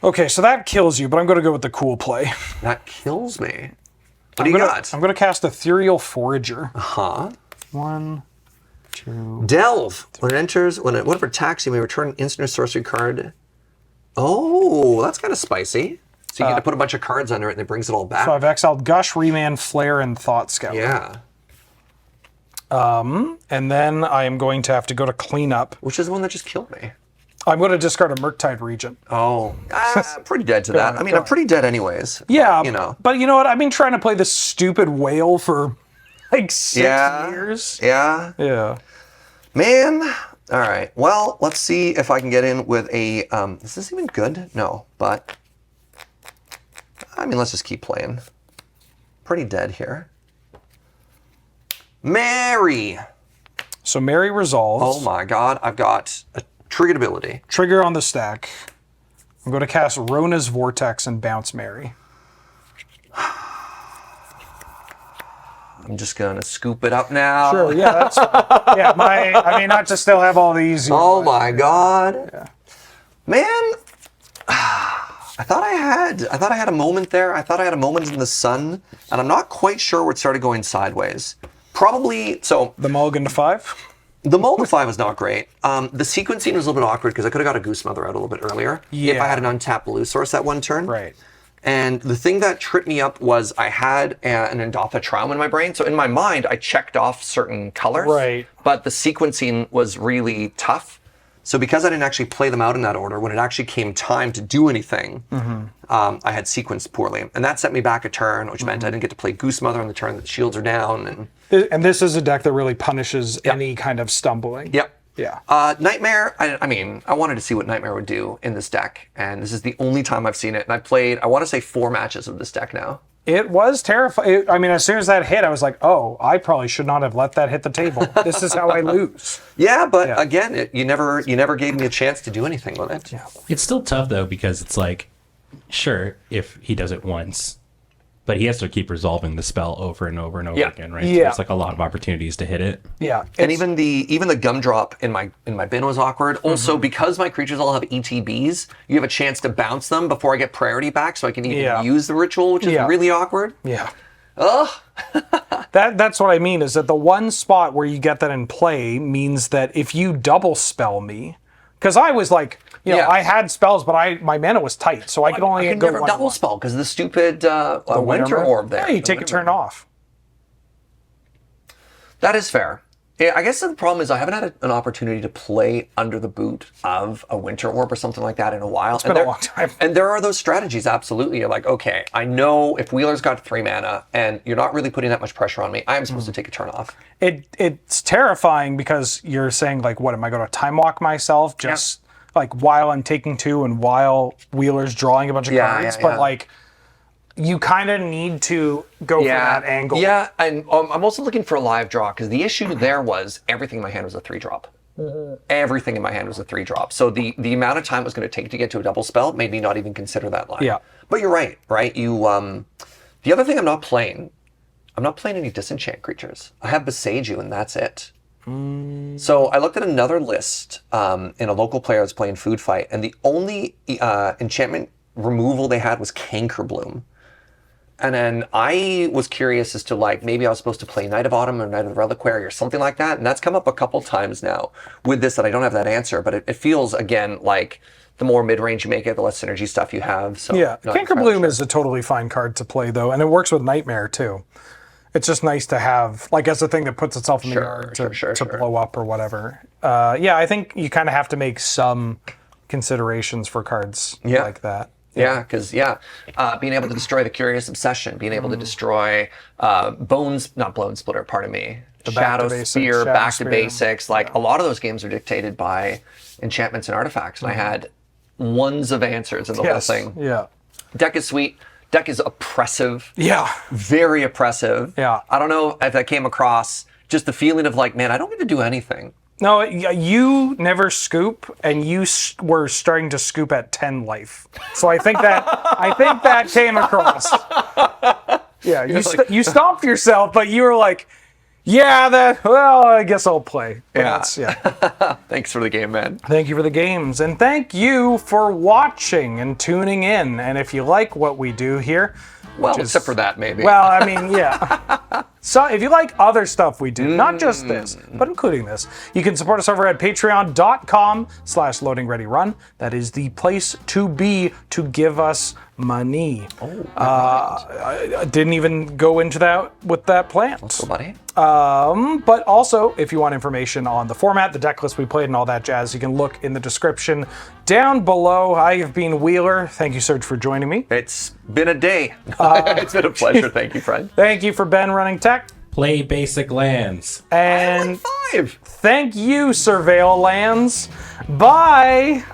Okay, so that kills you, but I'm going to go with the cool play. That kills me. What do you got? I'm going to cast Ethereal Forager. Huh? 1, 2. Delve. When it enters, whenever attacks, you may return an instant or sorcery card. Oh, that's kind of spicy. So you get to put a bunch of cards under it, and it brings it all back. So I've exiled Gush, Remand, Flare, and Thought Scour. Yeah. And then I am going to have to go to clean up. Which is the one that just killed me. I'm going to discard a Murktide Regent. Oh, I'm pretty dead to that. I mean, I'm pretty dead anyways. Yeah, You know. but you know what? I've been trying to play this stupid whale for like 6 Yeah. years. Yeah. Yeah. Man. All right. Well, let's see if I can get in with a... is this even good? No, but... I mean, let's just keep playing. Pretty dead here. Mary! So Mary resolves. Oh my god, I've got a triggered ability. Trigger on the stack. I'm going to cast Rona's Vortex and bounce Mary. I'm just gonna scoop it up now. Sure, yeah, that's fine. Yeah, I mean, not to still have all these. Oh my god. Yeah. Man, I thought I had a moment there. I thought I had a moment in the sun, and I'm not quite sure what started going sideways. Probably, so The mulligan to 5. the mold of 5 was not great. The sequencing was a little bit awkward because I could have got a Goose Mother out a little bit earlier if Yeah. I had an untapped blue source that one turn. Right. And the thing that tripped me up was I had an Endotha Traum in my brain. So in my mind, I checked off certain colors. Right. But the sequencing was really tough. So because I didn't actually play them out in that order, when it actually came time to do anything, I had sequenced poorly. And that set me back a turn, which meant I didn't get to play Goose Mother on the turn that the shields are down. And this is a deck that really punishes any kind of stumbling. Yep. Yeah. Nightmare, I mean, I wanted to see what Nightmare would do in this deck. And this is the only time I've seen it. And I played, I want to say 4 matches of this deck now. It was terrifying. I mean, as soon as that hit, I was like, oh, I probably should not have let that hit the table. This is how I lose. Yeah, but again, you never gave me a chance to do anything with it. Yeah. It's still tough though because it's like, sure, if he does it once, but he has to keep resolving the spell over and over and over again, right? So Yeah. there's like a lot of opportunities to hit it. Yeah. And even the gumdrop in my bin was awkward. Also, because my creatures all have ETBs, you have a chance to bounce them before I get priority back, so I can even use the ritual, which is really awkward. Yeah. Ugh. That's what I mean, is that the one spot where you get that in play means that if you double spell me, because I was like, you know, I had spells, but my mana was tight, so I could only I can go never one. double spell because of the stupid winter orb there. Yeah, you take a turn off. That is fair. Yeah, I guess the problem is I haven't had an opportunity to play under the boot of a winter orb or something like that in a while. It's been a long time. And there are those strategies, absolutely. You're like, okay, I know if Wheeler's got 3 mana and you're not really putting that much pressure on me, I am supposed to take a turn off. It's terrifying because you're saying, like, what, am I going to time walk myself just like while I'm taking 2 and while Wheeler's drawing a bunch of cards? But like, you kind of need to go for that angle. Yeah, and I'm also looking for a live draw because the issue there was everything in my hand was a 3-drop. Everything in my hand was a 3-drop. So the amount of time it was going to take to get to a double spell made me not even consider that line. Yeah. But you're right? You the other thing I'm not playing any disenchant creatures. I have Besage You and that's it. So I looked at another list in a local player that's playing Food Fight, and the only enchantment removal they had was Canker Bloom. And then I was curious as to, like, maybe I was supposed to play Night of Autumn or Night of the Reliquary or something like that. And that's come up a couple times now with this that I don't have that answer. But it feels, again, like the more mid-range you make it, the less synergy stuff you have. So Yeah, not Canker entirely Bloom sure. is a totally fine card to play though, and it works with Nightmare too. It's just nice to have, like, as a thing that puts itself in the yard to blow up or whatever. Yeah, I think you kind of have to make some considerations for cards like that. Yeah, because being able to destroy the Curious Obsession, being able to destroy not Bone Splitter, pardon me, Shadow Sphere, Back to Basics. Like a lot of those games are dictated by enchantments and artifacts, and I had ones of answers in the whole thing. Yeah. Deck is sweet. Deck is oppressive. Yeah. Very oppressive. Yeah. I don't know if I came across just the feeling of like, man, I don't get to do anything. No, you never scoop, and you were starting to scoop at 10 life. So I think that came across. Yeah, you stopped yourself, but you were like, I guess I'll play. But Thanks for the game, man. Thank you for the games, and thank you for watching and tuning in. And if you like what we do here, well, except for that, maybe. Well, I mean, yeah. So if you like other stuff we do, not just this, but including this, you can support us over at patreon.com/loadingreadyrun. That is the place to be to give us money. I didn't even go into that with that plan. So, buddy. But also, if you want information on the format, the deck list we played, and all that jazz, you can look in the description down below. I have been Wheeler. Thank you, Serge, for joining me. It's been a day. It's been a pleasure. Thank you, friend. Thank you for Ben running tech. Play basic lands. And High five. thank you, Surveil Lands. Bye.